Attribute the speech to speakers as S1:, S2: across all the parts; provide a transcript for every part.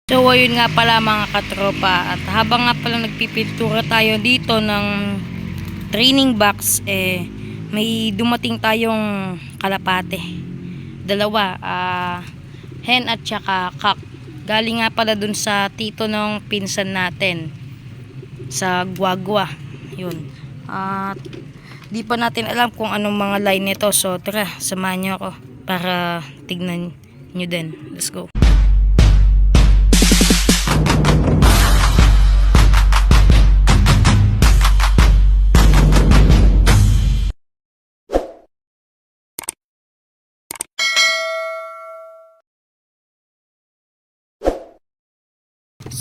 S1: So ayun nga pala mga katropa, at habang nga pala nagpipintura tayo dito ng training box, may dumating tayong kalapate. Dalawa, hen at saka kak. Galing nga pala dun sa tito ng pinsan natin sa Guagua. Yun. At di pa natin alam kung anong mga line nito. So tara, samahan nyo ako para tignan nyo din. Let's go.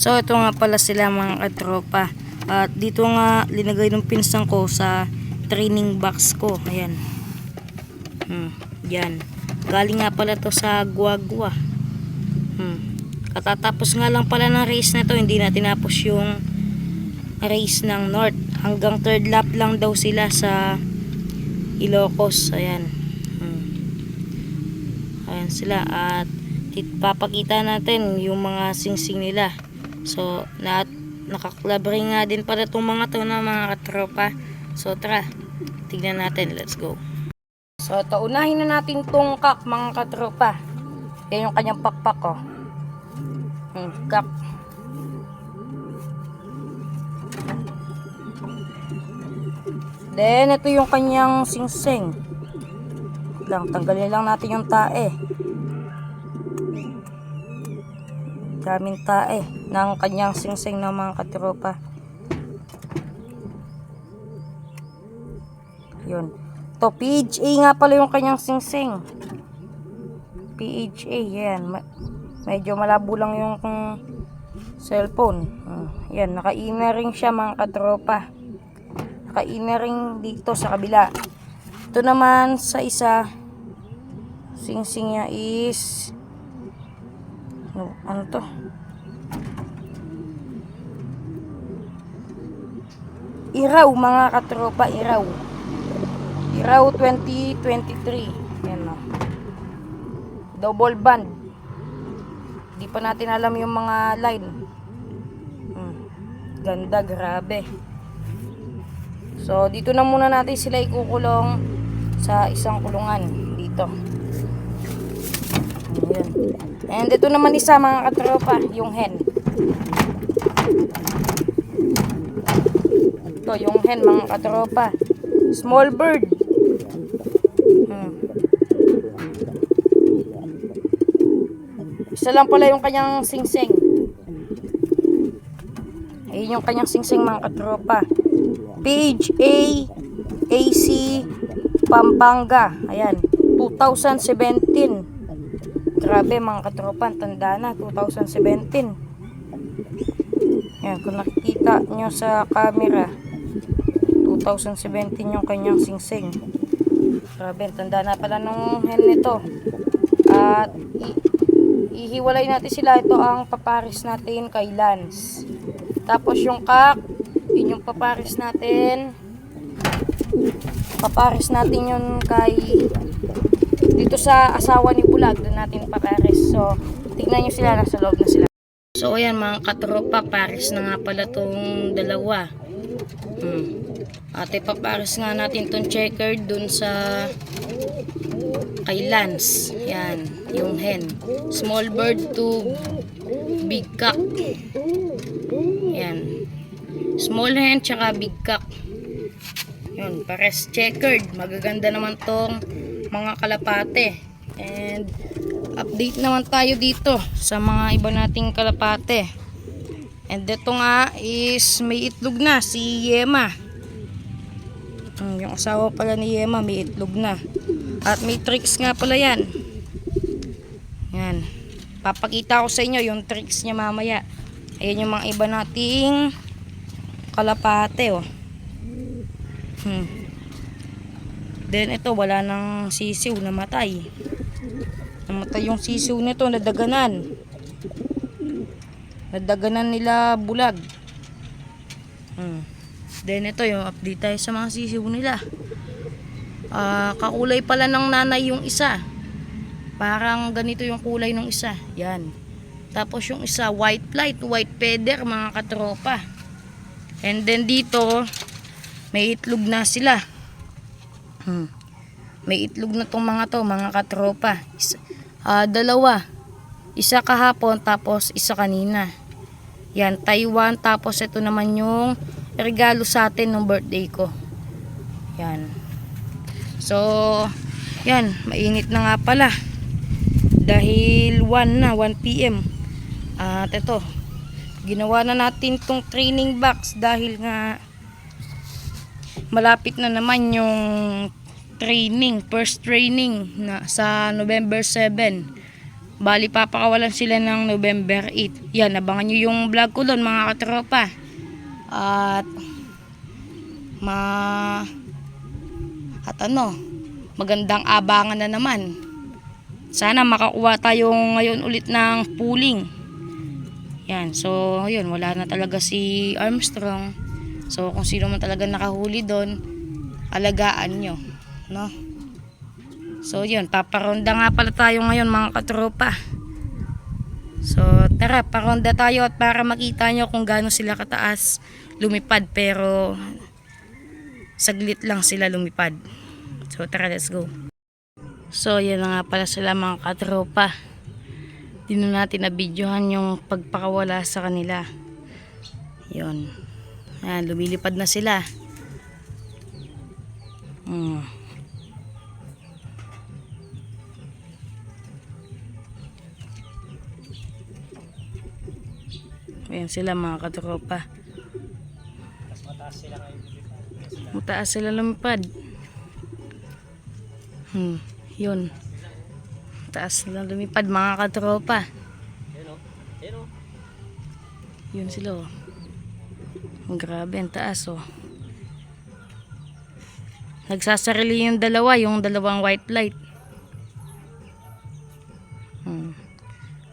S1: So ito nga pala sila mga katropa. At dito nga linagay ng pinsan ko sa training box ko. Ayan. Yan. Galing nga pala to sa Guagua. Katatapos nga lang pala ng race na to. Hindi na tinapos yung race ng North. Hanggang third lap lang daw sila sa Ilocos. Ayan. Ayan sila. At papakita natin yung mga singsing nila. So, nakaklabring nga din pala itong mga to na mga katropa. So, tara, tignan natin. Let's go. So, ito, unahin na natin itong kak, mga katropa. Yan yung kanyang pakpak, oh. Kak. Then, ito yung kanyang singsing. Tanggalin lang natin yung tae. Daming tae ng kanyang singsing ng mga katropa. Yun. To PHA nga pala yung kanyang singsing. PHA, yan. Medyo malabo lang yung cellphone. Yan, naka-inner ring siya mga katropa. Naka-inner ring dito sa kabila. Ito naman sa isa, singsing niya is ano to? Iraw mga katropa, Iraw 2023. Yan o. Double band. Di pa natin alam yung mga line. Ganda, grabe. So dito na muna natin sila ikukulong sa isang kulungan dito. Ayan. And ito naman isa mga katropa, yung hen. Ito yung hen mga katropa. Small bird. Isa lang pala yung kanyang singsing. Ayun yung kanyang singsing mga katropa. Page AC Pampanga. Ayan, 2017. Grabe mga katropa, tanda na, 2017. Yan, kung nakikita nyo sa camera, 2017 yung kanyang singsing. Grabe, tanda na pala nung hen nito. At ihiwalay natin sila. Ito ang paparis natin kay Lance. Tapos yung kak, yun yung paparis natin. Paparis natin yun kay dito sa asawa ni Bulag, doon natin papares. So, tignan nyo sila, nasa loob na sila. So, ayan mga katropa, pares na nga pala tong dalawa. At ipapares nga natin tong checkered doon sa kay Lance. Yan, yung hen. Small bird to big cock. Yan. Small hen tsaka big cock. Yun, pares checkered. Magaganda naman tong mga kalapate. And update naman tayo dito sa mga iba nating kalapate. And ito nga is may itlog na si Yema. Yung asawa pala ni Yema may itlog na. At may tricks nga pala yan. Yan. Papakita ko sa inyo yung tricks niya mamaya. Ayan yung mga iba nating kalapate, oh. Then ito, wala nang sisiw, namatay. Namatay yung sisiw nito, nadaganan. Nadaganan nila Bulag. Then ito, yung update tayo sa mga sisiw nila. Kakulay pala ng nanay yung isa. Parang ganito yung kulay ng isa. Yan. Tapos yung isa white flight, white feather mga katropa. And then dito may itlog na sila. May itlog na tong mga to mga katropa. Dalawa. Isa kahapon tapos isa kanina. Yan, Taiwan. Tapos ito naman yung regalo sa atin ng birthday ko. Yan. So, yan, mainit na nga pala. Dahil 1 PM. At ito, ginawa na natin tong training box dahil nga malapit na naman yung training, first training na sa November 7. Bali papakawalan sila ng November 8. Yan, abangan nyo yung vlog ko doon mga katropa. At magandang abangan na naman. Sana makakuha tayo ngayon ulit ng pooling. Yan, so yun, wala na talaga si Armstrong. So kung sino man talaga nakahuli doon, alagaan nyo, no? So yun, paparonda nga pala tayo ngayon mga katropa. So tara, paronda tayo at para makita nyo kung gaano sila kataas lumipad, pero saglit lang sila lumipad. So tara, let's go. So yan na nga pala sila mga katropa. Dito natin na videohan yung pagpakawala sa kanila. Yun. Ayan, lumilipad na sila. Ayan sila mga katropa. Mataas sila lumipad. Yun. Mataas sila lumipad mga katropa. Yun sila oh. Grabe, ang taas oh. Nagsasarili yung dalawa, yung dalawang white light.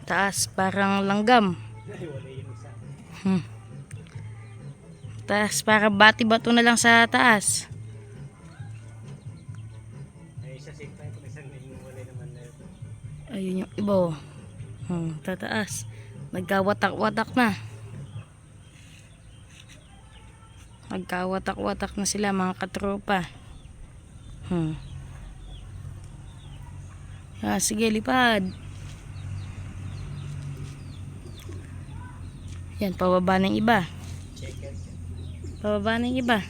S1: Taas, parang langgam. Taas, para bati-bato na lang sa taas. Ayun yung iba oh. Tataas. Nagkawatak-watak na. Nagkawatak-watak na sila mga katropa. Sige, lipad. Yan, pababa ng iba. Pababa ng iba.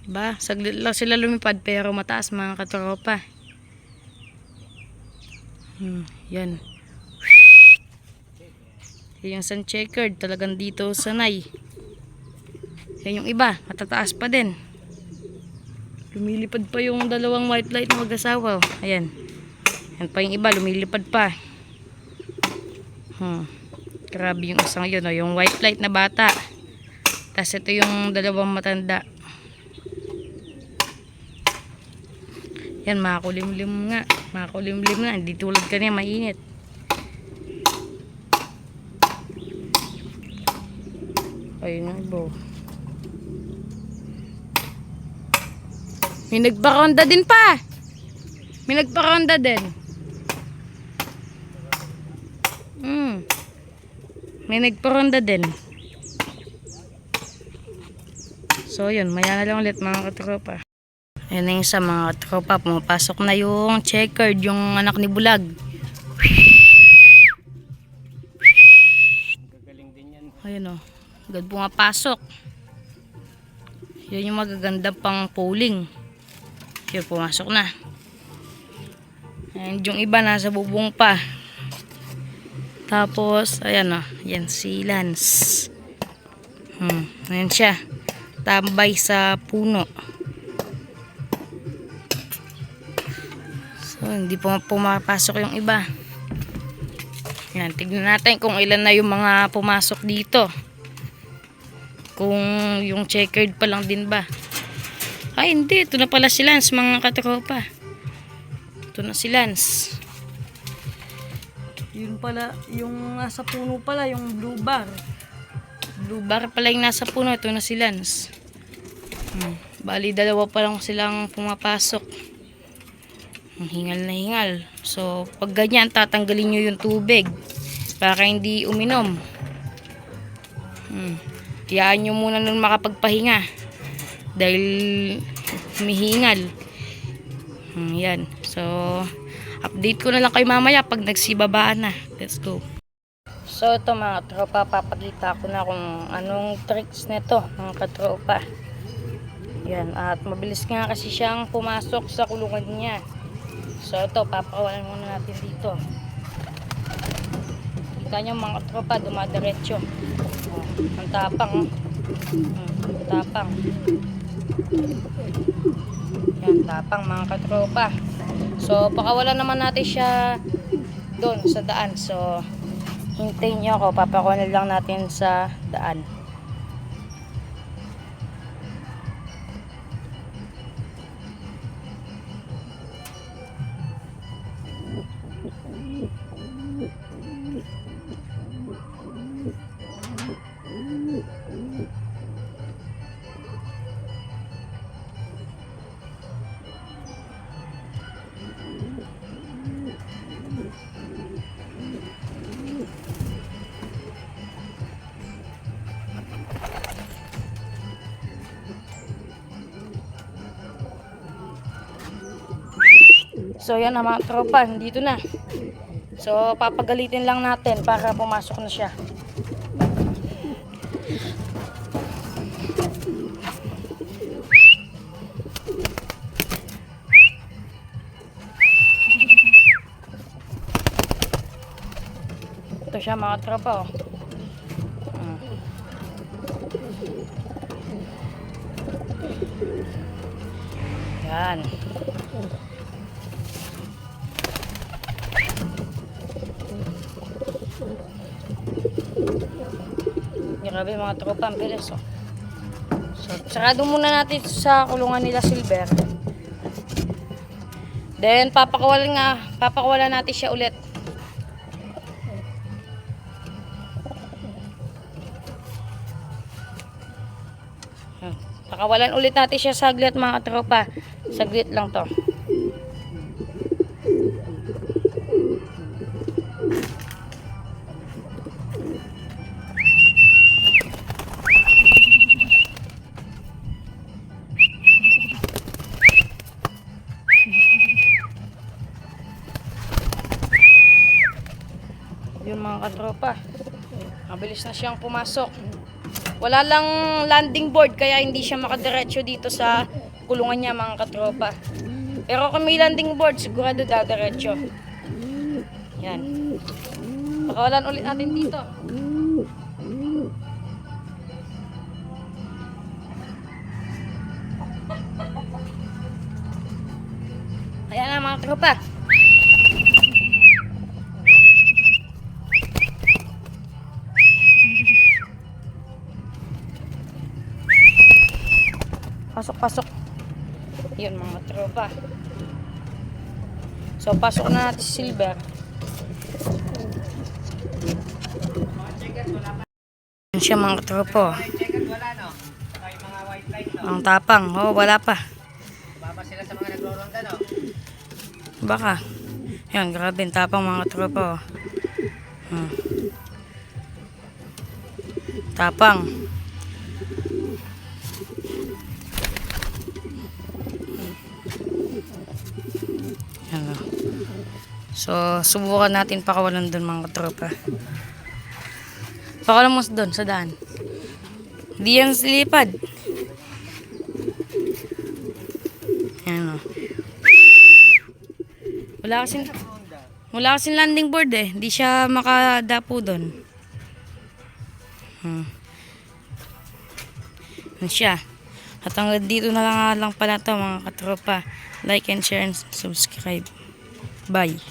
S1: Ba, saglit lang sila lumipad pero mataas mga katropa. Yan. Yung sun checkered talagang dito sanay. Yan yung iba, matataas pa din. Lumilipad pa yung dalawang white light na mag-asawa. Ayan. Yan pa yung iba, lumilipad pa. Grabe yung isang yun, oh, yung white light na bata. Tapos ito yung dalawang matanda. Yan, makakulimlim nga. Makakulimlim nga, hindi tulad kanina, mainit. Ayun yung iba. May nagparonda din pa. May nagparonda din. May nagparonda din. So yun, maya na lang ulit mga katropa. Ayan na yung sa mga katropa. Pumapasok na yung checkered, yung anak ni Bulag. Ayun o. Agad pumapasok. Yun yung magaganda pang polling. Yun, pumasok na. And yung iba nasa bubong pa. Tapos, ayan o. Yan si Lance. Ayan siya. Tambay sa puno. So, hindi pumapasok yung iba. Yan, tignan natin kung ilan na yung mga pumasok dito. Kung yung checkered pa lang din ba. Ay, hindi. Ito na pala si Lance, mga katropa. Ito na si Lance. Yun pala, yung nasa puno pala, yung blue bar. Blue bar pala yung nasa puno. Ito na si Lance. Bali, dalawa pa lang silang pumapasok. Ang hingal na hingal. So, pag ganyan, tatanggalin nyo yung tubig para hindi uminom. Hayaan nyo muna nun makapagpahinga dahil humihingal. Yan. So, update ko na lang kayo mamaya pag nagsibabaan na. Let's go. So, ito mga tropa, papakita ko na kung anong tricks nito mga katropa. Yan. At mabilis nga kasi siyang pumasok sa kulungan niya. So, ito, papakawalan muna natin dito. Kita nyo mga katropa, dumadiretso. Ang tapang. Ang tapang. Yan, tapang mga katropa. So, pakawalan naman natin siya doon sa daan. So, hintayin nyo ako. Papakunin lang natin sa daan. So yan na mga tropa, dito na. So papagalitin lang natin para pumasok na siya. Ito siya mga tropa, oh. Yan. Grabe mga tropa, ang bilis, oh. So, sarado muna natin sa kulungan nila Silver. Then, papakawalan natin siya ulit. Pakawalan ulit natin siya saglit mga tropa. Saglit lang to. Yun mga katropa, mabilis na siyang pumasok. Wala lang landing board kaya hindi siya makadiretso dito sa kulungan niya mga katropa. Pero kung may landing board, sigurado dadiretso. Yan. Pakawalan ulit natin dito. Ayan na mga tropa. Pasok. Yun mga tropa. So pasok na natin si Silver. Yan siya mga tropa. Ang tapang. Oh, wala pa. Baba sila sa mga nagro-ronda, no? Baka. Yan, grabe ang tapang mga tropa. Tapang. Ano. So, subukan natin pakawalan doon mga tropa. Pakawalan mo doon sa daan. Di yan silipad. Ano. Wala kasing landing board eh. Di siya makadapo doon. Yan siya. At hanggang dito na lang pala ito mga katropa. Like and share and subscribe. Bye.